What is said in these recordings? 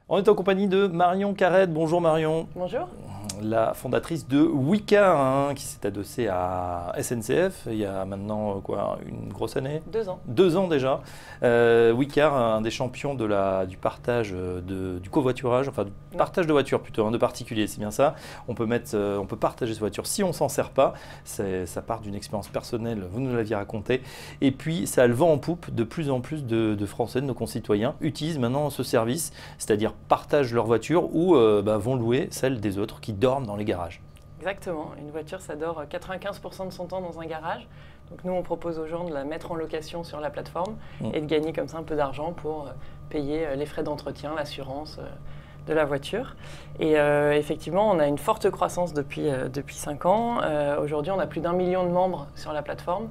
On est en compagnie de Marion Carrette. Bonjour Marion. Bonjour. La fondatrice de Wicar, qui s'est adossée à SNCF il y a maintenant une grosse année. 2 ans. 2 ans déjà. Wicar, un des champions du partage du covoiturage, enfin du partage de voitures plutôt, de particuliers, c'est bien ça. On peut partager sa voiture si on ne s'en sert pas. Ça part d'une expérience personnelle, vous nous l'aviez raconté. Et puis ça a le vent en poupe, de plus en plus de Français, de nos concitoyens, utilisent maintenant ce service, c'est-à-dire partagent leur voiture ou vont louer celle des autres qui dorment dans les garages. Exactement. Une voiture, ça dort 95% de son temps dans un garage. Donc nous, on propose aux gens de la mettre en location sur la plateforme et de gagner comme ça un peu d'argent pour payer les frais d'entretien, l'assurance de la voiture. Et effectivement, on a une forte croissance depuis 5 ans. Aujourd'hui, on a plus d'1 million de membres sur la plateforme.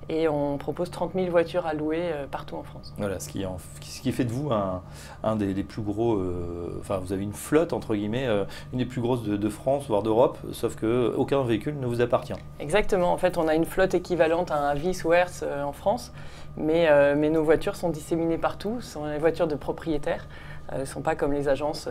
Et on propose 30 000 voitures à louer partout en France. Voilà, ce qui fait de vous un des plus gros... vous avez une flotte, entre guillemets, une des plus grosses de France, voire d'Europe, sauf qu'aucun véhicule ne vous appartient. Exactement. En fait, on a une flotte équivalente à un Vis ou Hertz en France, mais nos voitures sont disséminées partout. Ce sont les voitures de propriétaires. Elles ne sont pas comme les agences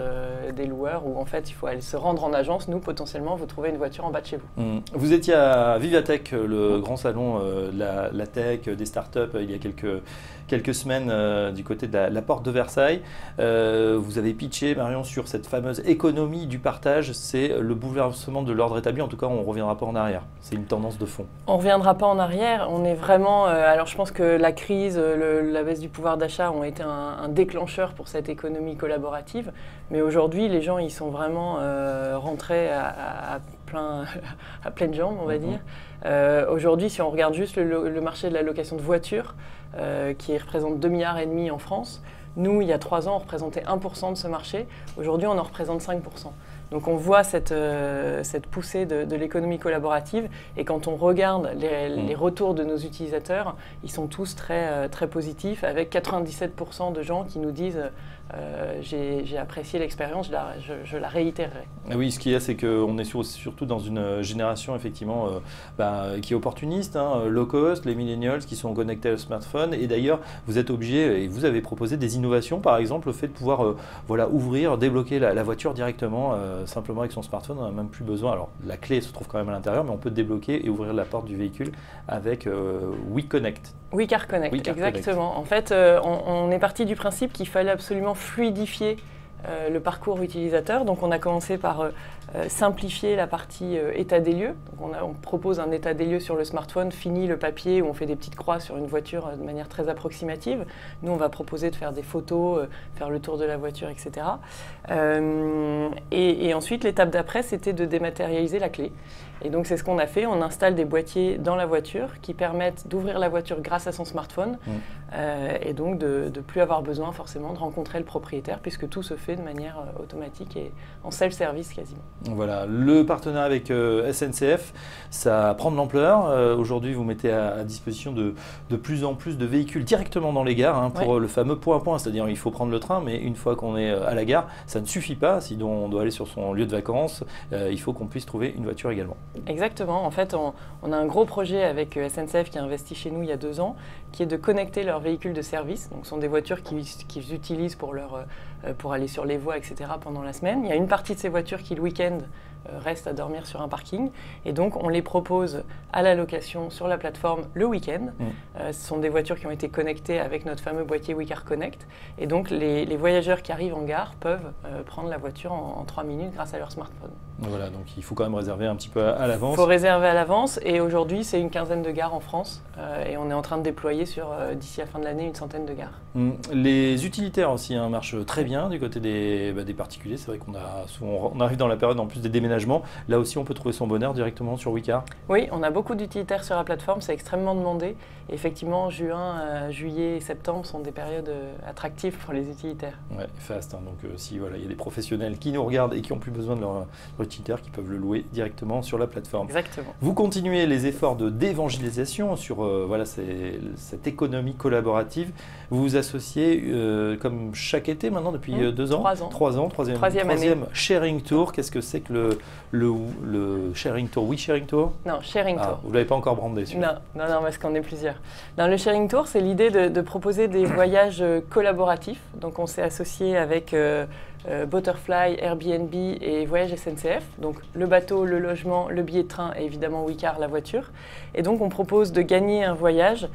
des loueurs où en fait il faut aller se rendre en agence. Nous, potentiellement, vous trouvez une voiture en bas de chez vous. Vous étiez à Vivatech, le grand salon de la tech, des startups, il y a quelques semaines du côté de la porte de Versailles. Vous avez pitché, Marion, sur cette fameuse économie du partage. C'est le bouleversement de l'ordre établi. En tout cas, on ne reviendra pas en arrière. C'est une tendance de fond. On ne reviendra pas en arrière. On est vraiment... alors je pense que la crise, la baisse du pouvoir d'achat ont été un déclencheur pour cette économie collaborative, mais aujourd'hui les gens ils sont vraiment rentrés à pleines jambes, on va dire. Aujourd'hui, si on regarde juste le marché de la location de voitures, qui représente 2,5 milliards en France, nous il y a 3 ans on représentait 1% de ce marché, aujourd'hui on en représente 5%. Donc on voit cette poussée de l'économie collaborative, et quand on regarde les retours de nos utilisateurs, ils sont tous très positifs, avec 97% de gens qui nous disent j'ai apprécié l'expérience, je la réitérerai. Oui, ce qu'il y a, c'est qu'on est surtout dans une génération effectivement qui est opportuniste, low cost, les millennials qui sont connectés au smartphone. Et d'ailleurs, vous êtes obligé, et vous avez proposé des innovations, par exemple le fait de pouvoir ouvrir, débloquer la voiture directement, simplement avec son smartphone. On n'a même plus besoin. Alors la clé se trouve quand même à l'intérieur, mais on peut débloquer et ouvrir la porte du véhicule avec WeConnect. Wicar Connect, exactement. En fait, on est parti du principe qu'il fallait absolument fluidifier le parcours utilisateur. Donc on a commencé par simplifier la partie état des lieux. Donc on propose un état des lieux sur le smartphone, fini le papier où on fait des petites croix sur une voiture de manière très approximative. Nous on va proposer de faire des photos, faire le tour de la voiture, etc. Et ensuite l'étape d'après c'était de dématérialiser la clé. Et donc c'est ce qu'on a fait, on installe des boîtiers dans la voiture qui permettent d'ouvrir la voiture grâce à son smartphone et donc de ne plus avoir besoin forcément de rencontrer le propriétaire, puisque tout se fait de manière automatique et en self-service quasiment. Voilà, le partenariat avec SNCF, ça prend de l'ampleur. Aujourd'hui, vous mettez à disposition de plus en plus de véhicules directement dans les gares pour le fameux point-point, c'est-à-dire il faut prendre le train, mais une fois qu'on est à la gare, ça ne suffit pas. Si on doit aller sur son lieu de vacances, il faut qu'on puisse trouver une voiture également. Exactement. En fait, on a un gros projet avec SNCF qui a investi chez nous il y a 2 ans, qui est de connecter leurs véhicules de service. Donc, ce sont des voitures qu'ils utilisent pour aller sur les voies, etc. pendant la semaine. Il y a une partie de ces voitures qui, le week-end, restent à dormir sur un parking. Et donc, on les propose à la location sur la plateforme le week-end. Ce sont des voitures qui ont été connectées avec notre fameux boîtier Wicar Connect. Et donc, les voyageurs qui arrivent en gare peuvent prendre la voiture en 3 minutes grâce à leur smartphone. Voilà, donc il faut quand même réserver un petit peu à l'avance. Il faut réserver à l'avance, et aujourd'hui c'est une quinzaine de gares en France et on est en train de déployer d'ici la fin de l'année une centaine de gares. Les utilitaires aussi marchent très bien du côté des particuliers. C'est vrai qu'on arrive dans la période en plus des déménagements. Là aussi on peut trouver son bonheur directement sur Wicar. Oui, on a beaucoup d'utilitaires sur la plateforme, c'est extrêmement demandé. Et effectivement, juin, juillet et septembre sont des périodes attractives pour les utilitaires. Ouais, fast. Donc si il y a des professionnels qui nous regardent et qui n'ont plus besoin de leur utilitaire, qui peuvent le louer directement sur la plateforme. Exactement. Vous continuez les efforts de d'évangélisation sur cette économie collaborative. Vous vous associez comme chaque été maintenant depuis 2 ans. 3 ans. 3 ans, troisième année. Sharing Tour. Qu'est-ce que c'est que le Sharing Tour? Oui, Sharing Tour? Non, Sharing Tour. Vous ne l'avez pas encore brandé celui-là? Non, parce qu'on est plusieurs. Dans le Sharing Tour, c'est l'idée de proposer des voyages collaboratifs. Donc on s'est associé avec Butterfly, Airbnb et Voyage SNCF. Donc le bateau, le logement, le billet de train et évidemment Wicar, la voiture. Et donc on propose de gagner un voyage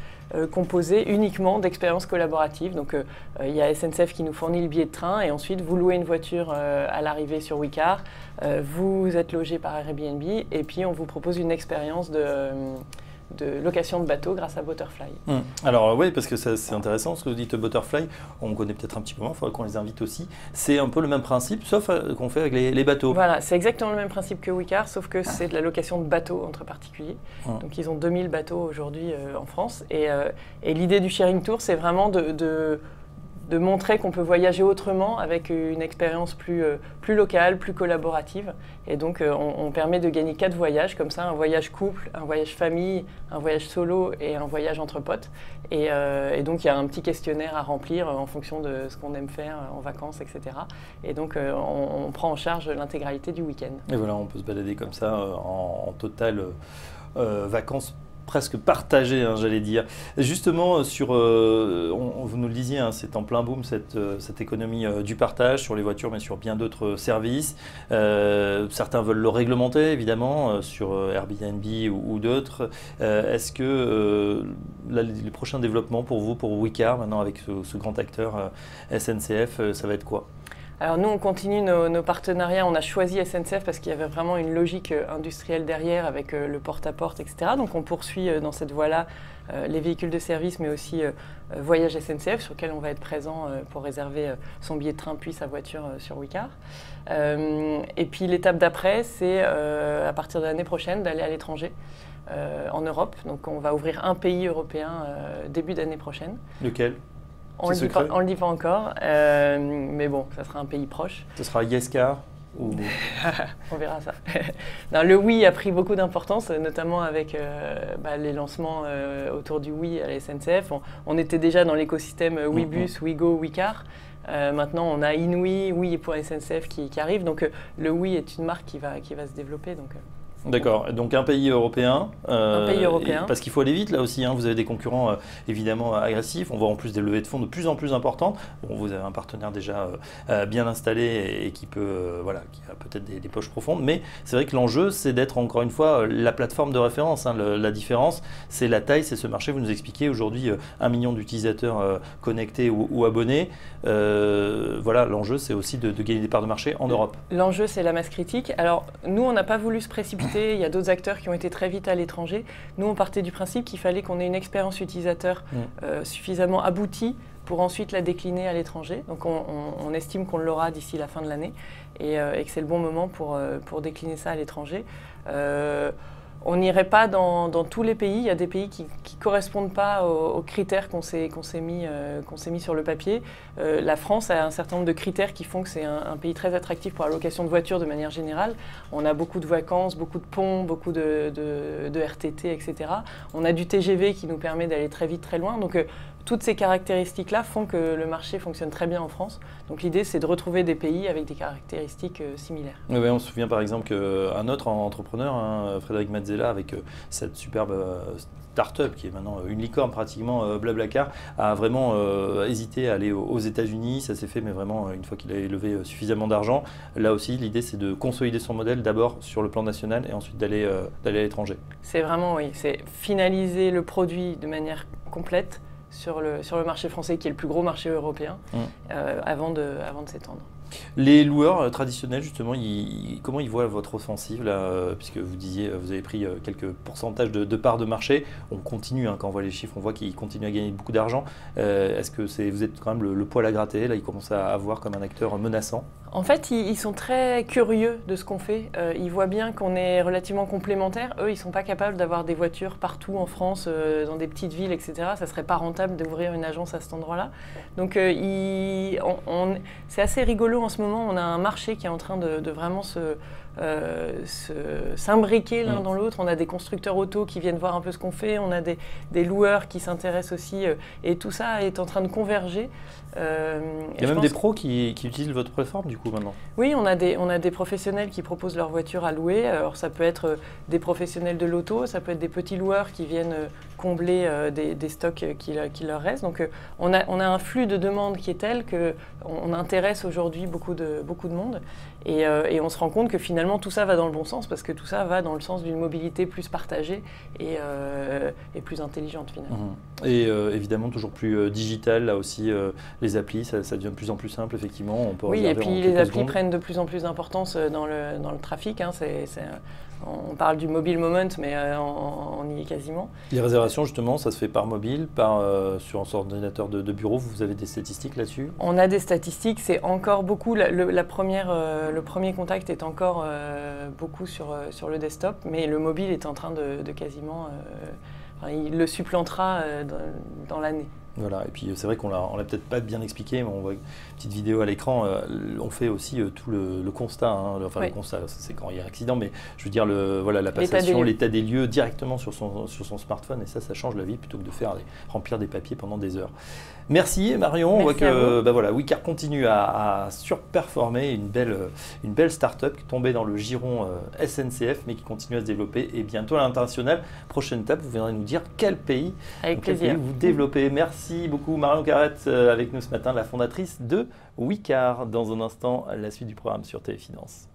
composé uniquement d'expériences collaboratives. Donc il y a SNCF qui nous fournit le billet de train et ensuite vous louez une voiture à l'arrivée sur Wicar, vous êtes logé par Airbnb et puis on vous propose une expérience de location de bateau grâce à Butterfly. Alors oui, parce que c'est intéressant ce que vous dites Butterfly, on connaît peut-être un petit peu moins, il faudrait qu'on les invite aussi. C'est un peu le même principe, sauf qu'on fait avec les bateaux. Voilà, c'est exactement le même principe que Wicar, sauf que c'est de la location de bateaux entre particuliers. Donc ils ont 2000 bateaux aujourd'hui en France. Et l'idée du Sharing Tour, c'est vraiment de montrer qu'on peut voyager autrement avec une expérience plus locale, plus collaborative. Et donc, on permet de gagner 4 voyages comme ça, un voyage couple, un voyage famille, un voyage solo et un voyage entre potes. Et donc, il y a un petit questionnaire à remplir en fonction de ce qu'on aime faire en vacances, etc. Et donc, on prend en charge l'intégralité du week-end. Et voilà, on peut se balader comme ça en totale vacances presque partagé, hein, j'allais dire. Justement, vous nous le disiez, hein, c'est en plein boom cette économie du partage sur les voitures, mais sur bien d'autres services. Certains veulent le réglementer, évidemment, sur Airbnb ou d'autres. Est-ce que les prochains développements pour vous, pour Wicar, maintenant avec ce grand acteur SNCF, ça va être quoi ? Alors nous, on continue nos partenariats. On a choisi SNCF parce qu'il y avait vraiment une logique industrielle derrière avec le porte-à-porte, etc. Donc on poursuit dans cette voie-là les véhicules de service, mais aussi Voyage SNCF, sur lequel on va être présent pour réserver son billet de train puis sa voiture sur Wicar. Et puis l'étape d'après, c'est à partir de l'année prochaine d'aller à l'étranger. En Europe. Donc on va ouvrir un pays européen début d'année prochaine. Lequel ? On ne le dit pas encore, mais bon, ça sera un pays proche. Ce sera Yescar ou... On verra ça. Non, le Wii a pris beaucoup d'importance, notamment avec les lancements autour du Wii à la SNCF. On était déjà dans l'écosystème Wibus, Wigo, Wicar. Maintenant, on a Inouï, Wii pour SNCF qui arrive. Donc le Wii est une marque qui va se développer. Donc, D'accord, donc un pays européen. Un pays européen. Parce qu'il faut aller vite là aussi, hein. Vous avez des concurrents évidemment agressifs, on voit en plus des levées de fonds de plus en plus importantes. Bon, vous avez un partenaire déjà bien installé et qui peut, qui a peut-être des poches profondes, mais c'est vrai que l'enjeu c'est d'être encore une fois la plateforme de référence. Hein. La différence c'est la taille, c'est ce marché. Vous nous expliquez aujourd'hui 1 million d'utilisateurs connectés ou abonnés. L'enjeu c'est aussi de gagner des parts de marché en Europe. L'enjeu c'est la masse critique. Alors nous on n'a pas voulu se précipiter. Il y a d'autres acteurs qui ont été très vite à l'étranger. Nous, on partait du principe qu'il fallait qu'on ait une expérience utilisateur suffisamment aboutie pour ensuite la décliner à l'étranger. Donc on estime qu'on l'aura d'ici la fin de l'année et que c'est le bon moment pour décliner ça à l'étranger. On n'irait pas dans tous les pays. Il y a des pays qui ne correspondent pas aux critères qu'on s'est mis sur le papier. La France a un certain nombre de critères qui font que c'est un pays très attractif pour la location de voitures de manière générale. On a beaucoup de vacances, beaucoup de ponts, beaucoup de RTT, etc. On a du TGV qui nous permet d'aller très vite, très loin. Donc toutes ces caractéristiques-là font que le marché fonctionne très bien en France. Donc l'idée, c'est de retrouver des pays avec des caractéristiques similaires. Oui, on se souvient par exemple qu'un autre entrepreneur, hein, Frédéric Mazzella, avec cette superbe start-up qui est maintenant une licorne pratiquement, Blablacar, a vraiment hésité à aller aux États-Unis. Ça s'est fait, mais vraiment une fois qu'il a levé suffisamment d'argent. Là aussi, l'idée, c'est de consolider son modèle d'abord sur le plan national et ensuite d'aller à l'étranger. C'est vraiment, oui, c'est finaliser le produit de manière complète sur le marché français, qui est le plus gros marché européen, avant de s'étendre. Les loueurs traditionnels, justement, comment ils voient votre offensive là, puisque vous disiez vous avez pris quelques pourcentages de parts de marché. On continue, hein, quand on voit les chiffres, on voit qu'ils continuent à gagner beaucoup d'argent. Est-ce que vous êtes quand même le poil à gratter? Là, ils commencent à voir comme un acteur menaçant. En fait, ils sont très curieux de ce qu'on fait. Ils voient bien qu'on est relativement complémentaires. Eux, ils ne sont pas capables d'avoir des voitures partout en France, dans des petites villes, etc. Ça ne serait pas rentable d'ouvrir une agence à cet endroit-là. Donc, c'est assez rigolo en ce moment. On a un marché qui est en train de vraiment s'imbriquer l'un dans l'autre. On a des constructeurs auto qui viennent voir un peu ce qu'on fait. On a des loueurs qui s'intéressent aussi. Et tout ça est en train de converger. Il y a même des pros qui utilisent votre plateforme du coup maintenant. Oui, on a des professionnels qui proposent leur voiture à louer. Alors ça peut être des professionnels de l'auto, ça peut être des petits loueurs qui viennent combler des stocks qui leur restent. Donc on a un flux de demandes qui est tel qu'on intéresse aujourd'hui beaucoup de monde et on se rend compte que finalement tout ça va dans le bon sens parce que tout ça va dans le sens d'une mobilité plus partagée et plus intelligente finalement. Et évidemment toujours plus digital, là aussi les applis, ça devient de plus en plus simple effectivement. On peut oui, et puis les applis secondes. prennent de plus en plus d'importance dans le trafic. Hein. On parle du mobile moment, mais on y est quasiment. Les réservations, justement, ça se fait par mobile, sur un ordinateur de bureau. Vous avez des statistiques là-dessus? On a des statistiques, c'est encore beaucoup. Le premier contact est encore beaucoup sur le desktop, mais le mobile est en train de quasiment... il le supplantera dans l'année. Voilà, et puis c'est vrai qu'on l'a peut-être pas bien expliqué, mais on voit une petite vidéo à l'écran. On fait aussi tout le constat, hein, enfin oui. Le constat, c'est quand il y a un accident, mais je veux dire la passation, l'état des lieux directement sur son smartphone, et ça change la vie plutôt que de remplir des papiers pendant des heures. Merci Marion, on voit que Wicar continue à surperformer, une belle start-up tombée dans le giron SNCF, mais qui continue à se développer, et bientôt à l'international. Prochaine étape, vous viendrez nous dire quel pays vous développez. Merci beaucoup Marion Carrette avec nous ce matin, la fondatrice de Wicar. Dans un instant, la suite du programme sur Téléfinance.